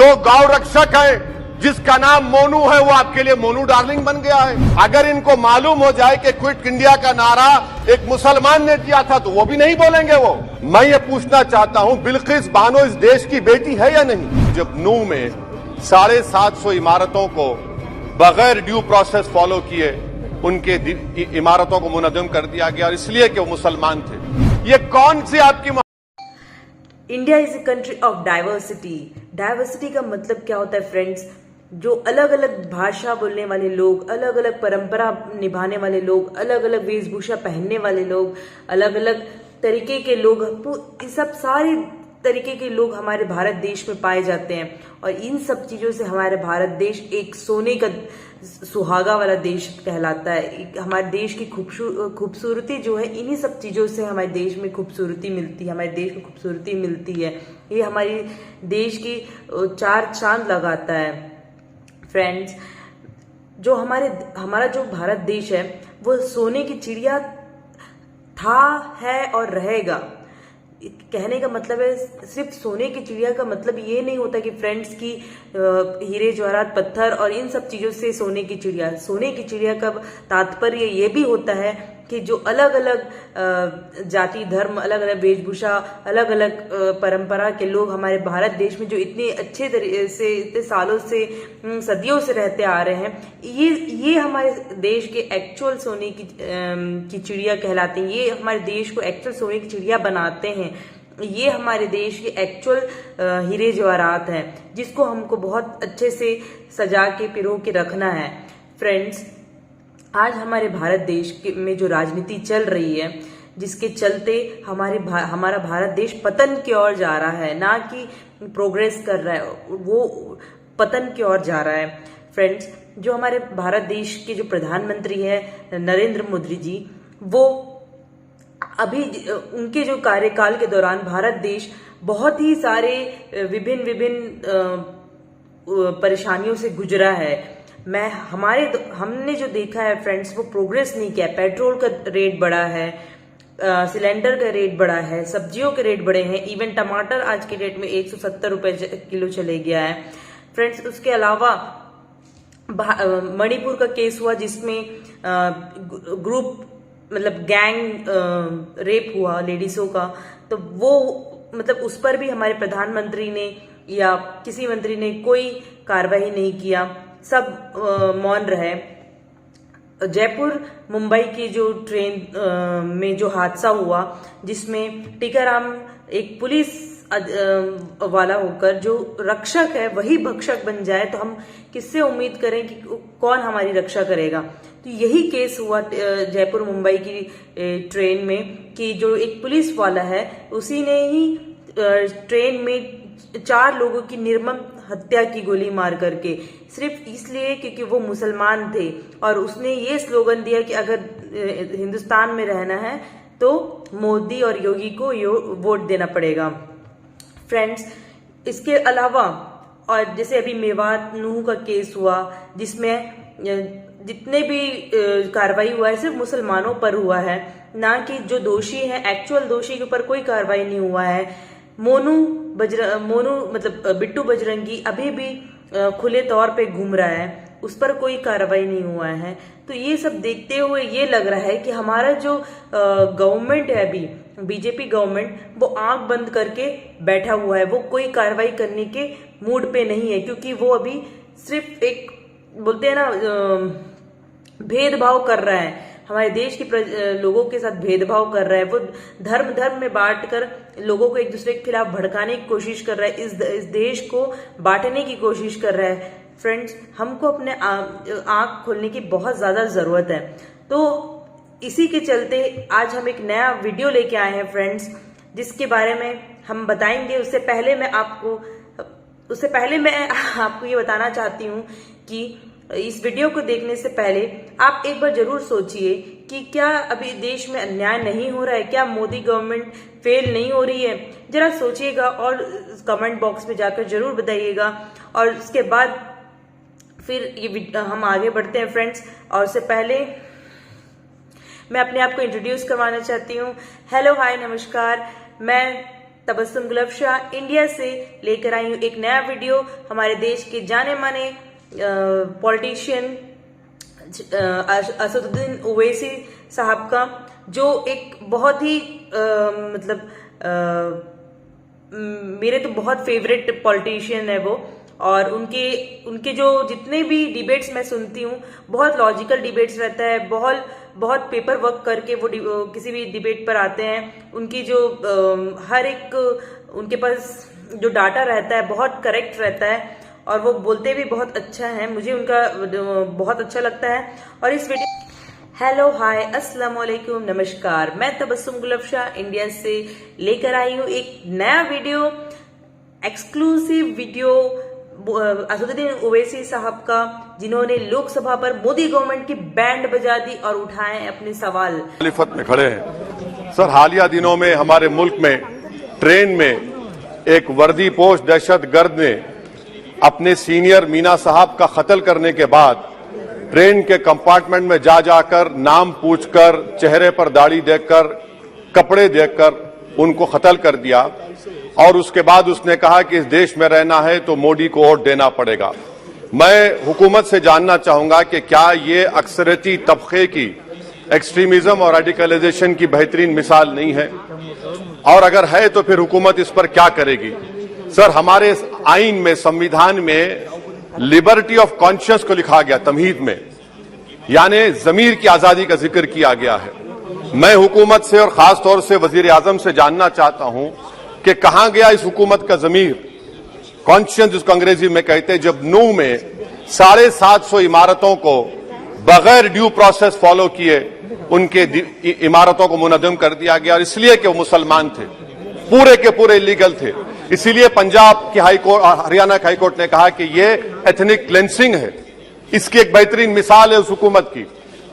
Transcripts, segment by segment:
जो गौ रक्षक है, जिसका नाम मोनू है, वो आपके लिए मोनू डार्लिंग बन गया है। अगर इनको मालूम हो जाए कि क्विट इंडिया का नारा एक मुसलमान ने दिया था तो वो भी नहीं बोलेंगे। वो मैं ये पूछना चाहता हूं, बिल्किस बानो इस देश की बेटी है या नहीं? जब नूह में 750 इमारतों को बगैर ड्यू प्रोसेस फॉलो किए उनके इमारतों को मुनज़्ज़म कर दिया गया, और इसलिए कि वो मुसलमान थे। ये कौन सी आपकी India is a country of diversity. Diversity का मतलब क्या होता है फ्रेंड्स? जो अलग अलग भाषा बोलने वाले लोग, अलग अलग परंपरा निभाने वाले लोग, अलग अलग वेशभूषा पहनने वाले लोग, अलग अलग तरीके के लोग, इस सब सारे तरीके के लोग हमारे भारत देश में पाए जाते हैं। और इन सब चीजों से हमारे भारत देश एक सोने का सुहागा वाला देश कहलाता है। हमारे देश की खूबसूरती जो है, इन्हीं सब चीजों से हमारे देश में खूबसूरती मिलती है, हमारे देश को खूबसूरती मिलती है। ये हमारी देश की चार चांद लगाता है फ्रेंड्स। जो हमारा जो भारत देश है वो सोने की चिड़िया था, है और रहेगा। कहने का मतलब है, सिर्फ सोने की चिड़िया का मतलब ये नहीं होता कि फ्रेंड्स की हीरे जवाहरात पत्थर और इन सब चीजों से सोने की चिड़िया। सोने की चिड़िया का तात्पर्य ये भी होता है कि जो अलग अलग जाति धर्म, अलग अलग वेशभूषा, अलग अलग परंपरा के लोग हमारे भारत देश में जो इतने अच्छे तरीके से, इतने सालों से, सदियों से रहते आ रहे हैं, ये हमारे देश के एक्चुअल सोने की चिड़िया कहलाते हैं। ये हमारे देश को एक्चुअल सोने की चिड़िया बनाते हैं। ये हमारे देश के एक्चुअल हीरे जवाहरात हैं, जिसको हमको बहुत अच्छे से सजा के पिरो के रखना है फ्रेंड्स। आज हमारे भारत देश में जो राजनीति चल रही है, जिसके चलते हमारा भारत देश पतन की ओर जा रहा है, ना कि प्रोग्रेस कर रहा है, वो पतन की ओर जा रहा है फ्रेंड्स। जो हमारे भारत देश के जो प्रधानमंत्री है नरेंद्र मोदी जी, वो अभी उनके जो कार्यकाल के दौरान भारत देश बहुत ही सारे विभिन्न परेशानियों से गुजरा है। हमने जो देखा है फ्रेंड्स, वो प्रोग्रेस नहीं किया। पेट्रोल का रेट बढ़ा है, सिलेंडर का रेट बढ़ा है, सब्जियों के रेट बढ़े हैं, इवन टमाटर आज के डेट में 170 रुपए किलो चले गया है फ्रेंड्स। उसके अलावा मणिपुर का केस हुआ, जिसमें ग्रुप मतलब गैंग रेप हुआ लेडीजों का, तो वो मतलब उस पर भी हमारे प्रधानमंत्री ने या किसी मंत्री ने कोई कार्रवाई नहीं किया, सब मौन रहे। जयपुर मुंबई की जो ट्रेन में जो हादसा हुआ, जिसमें टीकाराम एक पुलिस वाला होकर जो रक्षक है वही भक्षक बन जाए, तो हम किससे उम्मीद करें कि कौन हमारी रक्षा करेगा? तो यही केस हुआ जयपुर मुंबई की ट्रेन में, कि जो एक पुलिस वाला है उसी ने ही ट्रेन में 4 लोगों की निर्मम हत्या की गोली मार करके, सिर्फ इसलिए क्योंकि वो मुसलमान थे। और उसने ये स्लोगन दिया कि अगर हिंदुस्तान में रहना है तो मोदी और योगी को वोट देना पड़ेगा फ्रेंड्स। इसके अलावा और जैसे अभी मेवात नूह का केस हुआ, जिसमें जितने भी कार्रवाई हुआ है सिर्फ मुसलमानों पर हुआ है, ना कि जो दोषी है, एक्चुअल दोषी के ऊपर कोई कार्रवाई नहीं हुआ है। मोनू मतलब बिट्टू बजरंगी अभी भी खुले तौर पे घूम रहा है, उस पर कोई कार्रवाई नहीं हुआ है। तो ये सब देखते हुए ये लग रहा है कि हमारा जो गवर्नमेंट है अभी, बीजेपी गवर्नमेंट, वो आंख बंद करके बैठा हुआ है। वो कोई कार्रवाई करने के मूड पे नहीं है, क्योंकि वो अभी सिर्फ एक बोलते हैं ना, भेदभाव कर रहा है, हमारे देश के लोगों के साथ भेदभाव कर रहा है। वो धर्म में बांटकर लोगों को एक दूसरे के खिलाफ भड़काने की कोशिश कर रहा है, इस देश को बांटने की कोशिश कर रहा है फ्रेंड्स। हमको अपने आंख खोलने की बहुत ज्यादा जरूरत है। तो इसी के चलते आज हम एक नया वीडियो लेके आए हैं फ्रेंड्स, जिसके बारे में हम बताएंगे। उससे पहले मैं आपको ये बताना चाहती हूँ कि इस वीडियो को देखने से पहले आप एक बार जरूर सोचिए कि क्या अभी देश में अन्याय नहीं हो रहा है, क्या मोदी गवर्नमेंट फेल नहीं हो रही है? जरा सोचिएगा और कमेंट बॉक्स में जाकर जरूर बताइएगा। और उसके बाद फिर ये हम आगे बढ़ते हैं फ्रेंड्स। और उससे पहले मैं अपने आप को इंट्रोड्यूस करवाना चाहती हूँ। हेलो, हाय, नमस्कार। मैं तबस्सुम गुलाब शाह इंडिया से लेकर आई हूँ एक नया वीडियो हमारे देश के जाने माने पॉलिटिशियन असदुद्दीन ओवैसी साहब का, जो एक बहुत ही मेरे तो बहुत फेवरेट पॉलिटिशियन है वो। और उनके जो जितने भी डिबेट्स मैं सुनती हूँ, बहुत लॉजिकल डिबेट्स रहता है, बहुत पेपर वर्क करके वो किसी भी डिबेट पर आते हैं। उनकी जो हर एक उनके पास जो डाटा रहता है बहुत करेक्ट रहता है और वो बोलते भी बहुत अच्छा है। मुझे उनका बहुत अच्छा लगता है। और इस वीडियो हेलो हाय अस्सलाम वालेकुम नमस्कार, मैं तबस्सुम गुलाब शाह इंडिया से लेकर आई हूँ एक नया video, exclusive video Asaduddin Owaisi साहब का, जिन्होंने लोकसभा पर मोदी गवर्नमेंट की बैंड बजा दी और उठाए अपने सवाल। मुखालिफत में खड़े हैं। सर, हालिया दिनों में हमारे मुल्क में ट्रेन में एक वर्दीपोश दहशतगर्द ने अपने सीनियर मीना साहब का कत्ल करने के बाद ट्रेन के कंपार्टमेंट में जाकर नाम पूछकर, चेहरे पर दाढ़ी देखकर, कपड़े देखकर उनको कत्ल कर दिया। और उसके बाद उसने कहा कि इस देश में रहना है तो मोदी को वोट देना पड़ेगा। मैं हुकूमत से जानना चाहूंगा कि क्या ये अक्सरियती तबके की एक्सट्रीमिज्म और रेडिकलाइजेशन की बेहतरीन मिसाल नहीं है? और अगर है तो फिर हुकूमत इस पर क्या करेगी? सर, हमारे आइन में, संविधान में लिबर्टी ऑफ कॉन्शियस को लिखा गया, तमहीद में, यानी जमीर की आजादी का जिक्र किया गया है। मैं हुकूमत से और खास तौर से वजीर आजम से जानना चाहता हूं कि कहां गया इस हुकूमत का जमीर, कॉन्शियस जिसको अंग्रेजी में कहते हैं, जब नूह में 750 इमारतों को बगैर ड्यू प्रोसेस फॉलो किए उनके इमारतों को मुनद्दम कर दिया गया, और इसलिए कि वो मुसलमान थे, पूरे के पूरे इलीगल थे। इसीलिए पंजाब की हाईकोर्ट और हरियाणा की हाईकोर्ट ने कहा कि ये एथनिक क्लेंसिंग है। इसकी एक बेहतरीन मिसाल है उस हुकूमत की।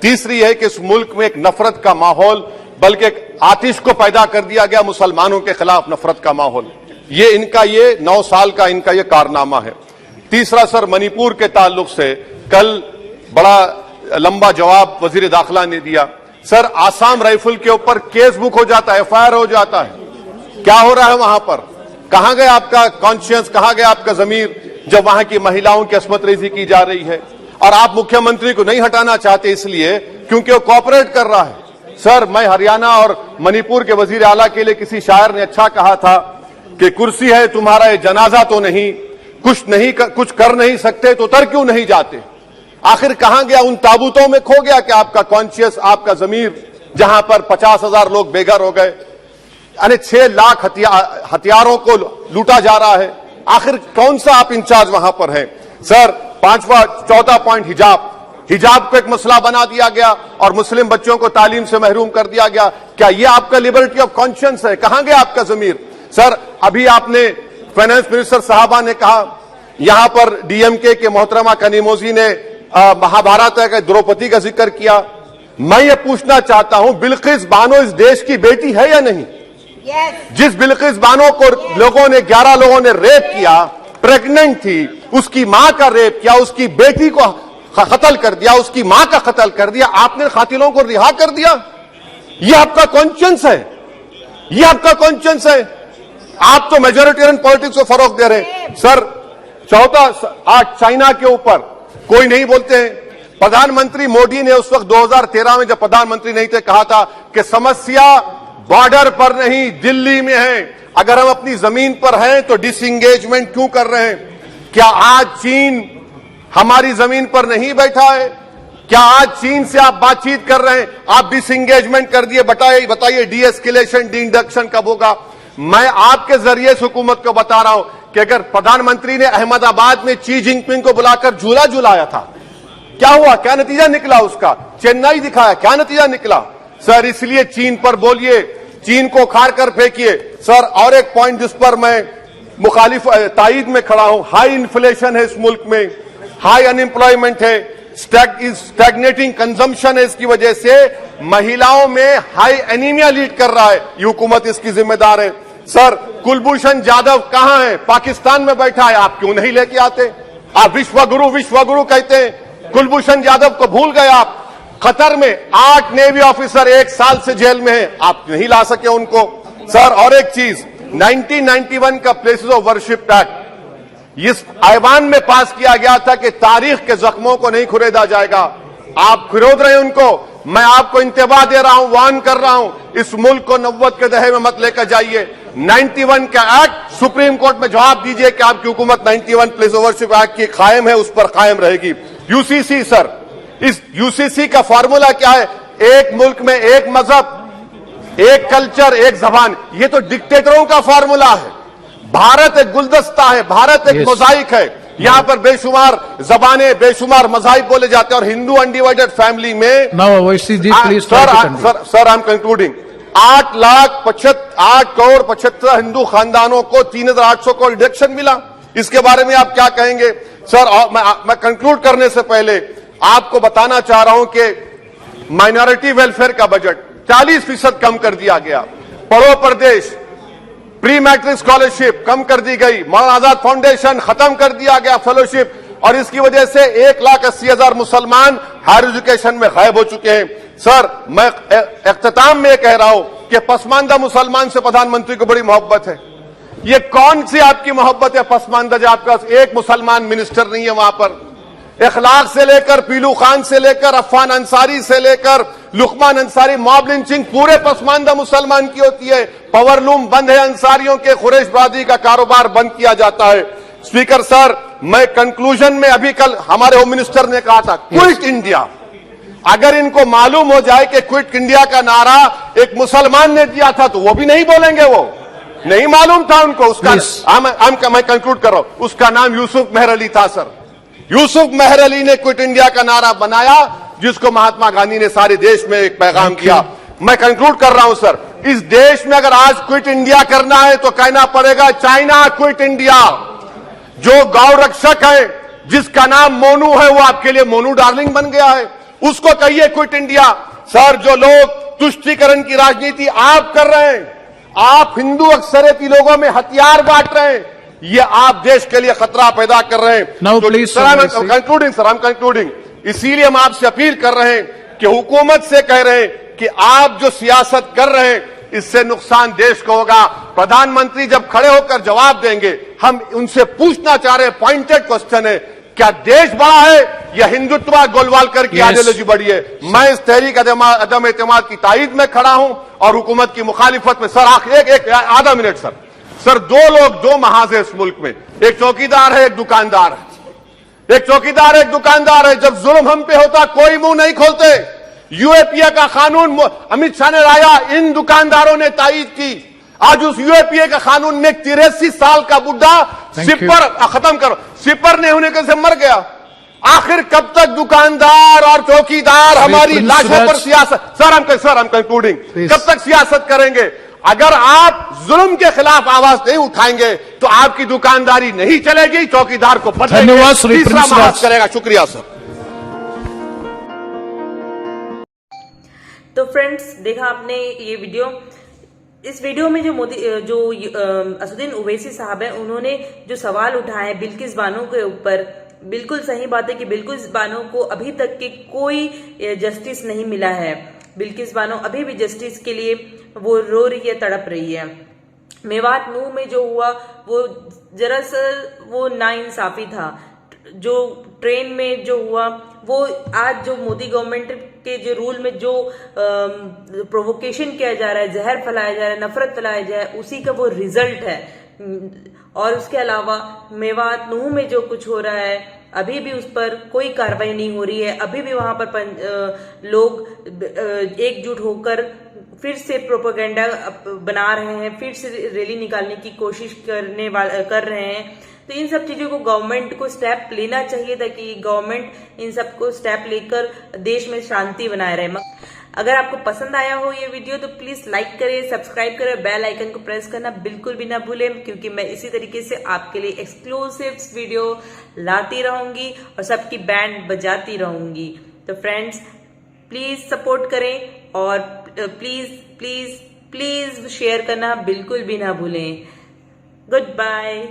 तीसरी है कि इस मुल्क में एक नफरत का माहौल, बल्कि आतिश को पैदा कर दिया गया, मुसलमानों के खिलाफ नफरत का माहौल। ये 9 साल का इनका ये कारनामा है। तीसरा सर, मणिपुर के ताल्लुक से कल बड़ा लंबा जवाब वजीर दाखिला ने दिया। सर, आसाम राइफल के ऊपर केस बुक हो जाता है, FIR हो जाता है। क्या हो रहा है वहां पर? कहां गया आपका कॉन्शियस, कहां गया आपका जमीर, जब वहां की महिलाओं की अस्मत रेजी की जा रही है? और आप मुख्यमंत्री को नहीं हटाना चाहते इसलिए क्योंकि वो कोऑपरेट कर रहा है। सर, मैं हरियाणा और मणिपुर के वजीर आला के लिए, किसी शायर ने अच्छा कहा था कि कुर्सी है तुम्हारा ये जनाजा तो नहीं, कुछ कर नहीं सकते तो उतर क्यों नहीं जाते? आखिर कहां गया? उन ताबूतों में खो गया कि आपका कॉन्शियस, आपका जमीर, जहां पर 50,000 लोग बेघर हो गए, यानी 6 लाख हथियारों को लूटा जा रहा है। आखिर कौन सा आप इंचार्ज वहां पर हैं? सर, 14 पॉइंट हिजाब को एक मसला बना दिया गया और मुस्लिम बच्चों को तालीम से महरूम कर दिया गया। क्या यह आपका लिबर्टी ऑफ कॉन्शियस है? कहां गया आपका जमीर? सर, अभी आपने फाइनेंस मिनिस्टर साहबा ने कहा, यहां पर DMK के मोहतरमा कनीमोजी ने महाभारत के द्रौपदी का जिक्र किया। मैं ये पूछना चाहता हूं, बिल्किस बानो इस देश की बेटी है या नहीं? जिस बिल्किस बानो को 11 लोगों ने रेप किया, प्रेग्नेंट थी, उसकी मां का रेप किया, उसकी बेटी को कत्ल कर दिया, उसकी मां का कत्ल कर दिया, आपने कातिलों को रिहा कर दिया। यह आपका कॉन्शियस है? यह आपका कॉन्शियस है? आप तो मेजोरिटेरियन पॉलिटिक्स को फरोग दे रहे हैं। सर, आज चाइना के ऊपर कोई नहीं बोलते हैं। प्रधानमंत्री मोदी ने उस वक्त 2013 में जब प्रधानमंत्री नहीं थे, कहा था कि समस्या बॉर्डर पर नहीं, दिल्ली में है। अगर हम अपनी जमीन पर हैं तो डिसएंगेजमेंट क्यों कर रहे हैं? क्या आज चीन हमारी जमीन पर नहीं बैठा है? क्या आज चीन से आप बातचीत कर रहे हैं? आप डिसएंगेजमेंट कर दिए। बताइए डीएस्केलेशन, डी-इंडक्शन कब होगा? मैं आपके जरिए से हुकूमत को बता रहा हूं कि अगर प्रधानमंत्री ने अहमदाबाद में शी जिनपिंग को बुलाकर झूला झुलाया था, क्या हुआ? क्या नतीजा निकला उसका? चेन्नई दिखाया, क्या नतीजा निकला? सर, इसलिए चीन पर बोलिए, चीन को खाड़ कर फेंकिए। सर, और एक पॉइंट जिस पर मैं मुखालिफ तायीद में खड़ा हूं, हाई इन्फ्लेशन है इस मुल्क में, हाई अनएम्प्लॉयमेंट है, स्टैग्नेटिंग कंजम्पशन है। इसकी वजह से महिलाओं में हाई एनीमिया लीड कर रहा है। ये हुकूमत इसकी जिम्मेदार है। सर, कुलभूषण जाधव कहां है? पाकिस्तान में बैठा है, आप क्यों नहीं लेके आते? आप विश्वगुरु कहते हैं, कुलभूषण जाधव को भूल गए आप। कतर में 8 नेवी ऑफिसर 1 साल से जेल में हैं, आप नहीं ला सके उनको। सर, और एक चीज, 1991 का प्लेसेस ऑफ वर्शिप एक्ट इस ऐवान में पास किया गया था कि तारीख के जख्मों को नहीं खुरेदा जाएगा। आप खुरोद रहे हैं उनको। मैं आपको इंतबा दे रहा हूं, वार्न कर रहा हूं, इस मुल्क को 90 के दहे में मत लेकर जाइए। 91 का एक्ट सुप्रीम कोर्ट में जवाब दीजिए कि आपकी हुकूमत 91 प्लेस ऑफ वर्शिप एक्ट की कायम है, उस पर कायम रहेगी। यूसीसी सर, इस यूसीसी का फॉर्मूला क्या है? एक मुल्क में एक मजहब, एक कल्चर, एक जबान। ये तो डिक्टेटरों का फॉर्मूला है। भारत एक गुलदस्ता है, भारत एक मोजाइक है। यहां पर बेशुमार जबानें, बेशुमार मज़ाहिब बोले जाते हैं और हिंदू अनडिवाइडेड फैमिली में sir I am concluding 8 crore 75 Hindu खानदानों को 3,800 करोड़ डिडक्शन मिला। इसके बारे में आप क्या कहेंगे सर? मैं कंक्लूड करने से पहले आपको बताना चाह रहा हूं कि माइनॉरिटी वेलफेयर का बजट 40% कम कर दिया गया। पढ़ो प्रदेश, प्री मैट्रिक स्कॉलरशिप कम कर दी गई। मौलाना आजाद फाउंडेशन खत्म कर दिया गया फेलोशिप, और इसकी वजह से 1,80,000 मुसलमान हायर एजुकेशन में गायब हो चुके हैं। सर, मैं इख्तिताम में कह रहा हूं कि पसमानदा मुसलमान से प्रधानमंत्री को बड़ी मोहब्बत है। ये कौन सी आपकी मोहब्बत है पसमानदा, जो आपका एक मुसलमान मिनिस्टर नहीं है वहां पर? इखलाक से लेकर, पीलू खान से लेकर, अफान अंसारी से लेकर लुकमान अंसारी, मॉब लिंचिंग पूरे पसमानदा मुसलमान की होती है। पावरलूम बंद है अंसारियों के, कुरैश बरादरी का कारोबार बंद किया जाता है। स्पीकर सर, मैं कंक्लूजन में अभी कल हमारे होम मिनिस्टर ने कहा था क्विट इंडिया। अगर इनको मालूम हो जाए कि क्विट इंडिया का नारा एक मुसलमान ने दिया था तो वो भी नहीं बोलेंगे। वो नहीं मालूम था उनको। उसका मैं कंक्लूड कर रहा हूं, उसका नाम यूसुफ मेहर अली था सर। यूसुफ मेहर अली ने क्विट इंडिया का नारा बनाया, जिसको महात्मा गांधी ने सारे देश में एक पैगाम किया। मैं कंक्लूड कर रहा हूं सर, इस देश में अगर आज क्विट इंडिया करना है तो कहना पड़ेगा चाइना क्विट इंडिया। जो गौ रक्षक है, जिसका नाम मोनू है, वो आपके लिए मोनू डार्लिंग बन गया है, उसको कहिए क्विट इंडिया। सर, जो लोग तुष्टीकरण की राजनीति आप कर रहे हैं, आप हिंदू अक्सरियती लोगों में हथियार बांट रहे हैं, ये आप देश के लिए खतरा पैदा कर रहे हैं। तो सर, आई एम कंक्लूडिंग। इसीलिए हम आपसे अपील कर रहे हैं कि हुकूमत से कह रहे हैं कि आप जो सियासत कर रहे हैं इससे नुकसान देश को होगा। प्रधानमंत्री जब खड़े होकर जवाब देंगे, हम उनसे पूछना चाह रहे हैं, पॉइंटेड क्वेश्चन है, क्या देश बड़ा है या हिंदुत्व गोलवालकर की आइडियोलॉजी बड़ी है? मैं इस तहरीक अदम एतमाद की तायद में खड़ा हूं और हुकूमत की मुखालिफत में। सर, एक आधा मिनट सर, दो महाज है इस मुल्क में, एक चौकीदार है, एक दुकानदार है। एक चौकीदार, एक दुकानदार है। जब जुल्म हम पे होता कोई मुंह नहीं खोलते। यूएपीए का कानून अमित शाह ने लाया, इन दुकानदारों ने तायद की। आज उस यूएपीए का कानून में 83 साल का बुढ़ा सिपर खत्म करो, सिपर नहीं होने से मर गया। आखिर कब तक दुकानदार और चौकीदार हमारी लाशों पर सियासत? सर, हम कंक्लूडिंग, कब तक सियासत करेंगे? अगर आप जुल्म के खिलाफ आवाज नहीं उठाएंगे तो आपकी दुकानदारी नहीं चलेगी, चौकीदार को धन्यवाद। तीसरा महाज करेगा। शुक्रिया सर। तो फ्रेंड्स, देखा आपने ये वीडियो। इस वीडियो में जो असुद्दीन ओवैसी साहब हैं, उन्होंने जो सवाल उठाए हैं बिल्किस बानो के ऊपर, बिल्कुल सही बात है कि बिल्किस बानो को अभी तक के कोई जस्टिस नहीं मिला है। बिल्किस बानो अभी भी जस्टिस के लिए वो रो रही है, तड़प रही है। मेवात नूह में जो हुआ वो दरअसल वो नाइंसाफी था। जो ट्रेन में जो हुआ वो आज जो मोदी गवर्नमेंट के जो रूल में जो प्रोवोकेशन किया जा रहा है, जहर फैलाया जा रहा है, नफरत फैलाया जा रहा है, उसी का वो रिजल्ट है। और उसके अलावा मेवात नूह में जो कुछ हो रहा है, अभी भी उस पर कोई कार्रवाई नहीं हो रही है। अभी भी वहां पर लोग एकजुट होकर फिर से प्रोपेगेंडा बना रहे हैं, फिर से रैली निकालने की कोशिश कर रहे हैं। तो इन सब चीजों को गवर्नमेंट को स्टेप लेना चाहिए ताकि गवर्नमेंट इन सब को स्टेप लेकर देश में शांति बनाए रहे। अगर आपको पसंद आया हो ये वीडियो तो प्लीज लाइक करें, सब्सक्राइब करें, बेल आइकन को प्रेस करना बिल्कुल भी ना भूलें, क्योंकि मैं इसी तरीके से आपके लिए एक्सक्लूसिव वीडियो लाती रहूंगी और सबकी बैंड बजाती रहूंगी। तो फ्रेंड्स, प्लीज सपोर्ट करें और प्लीज प्लीज प्लीज शेयर करना बिल्कुल भी ना भूलें। Good bye.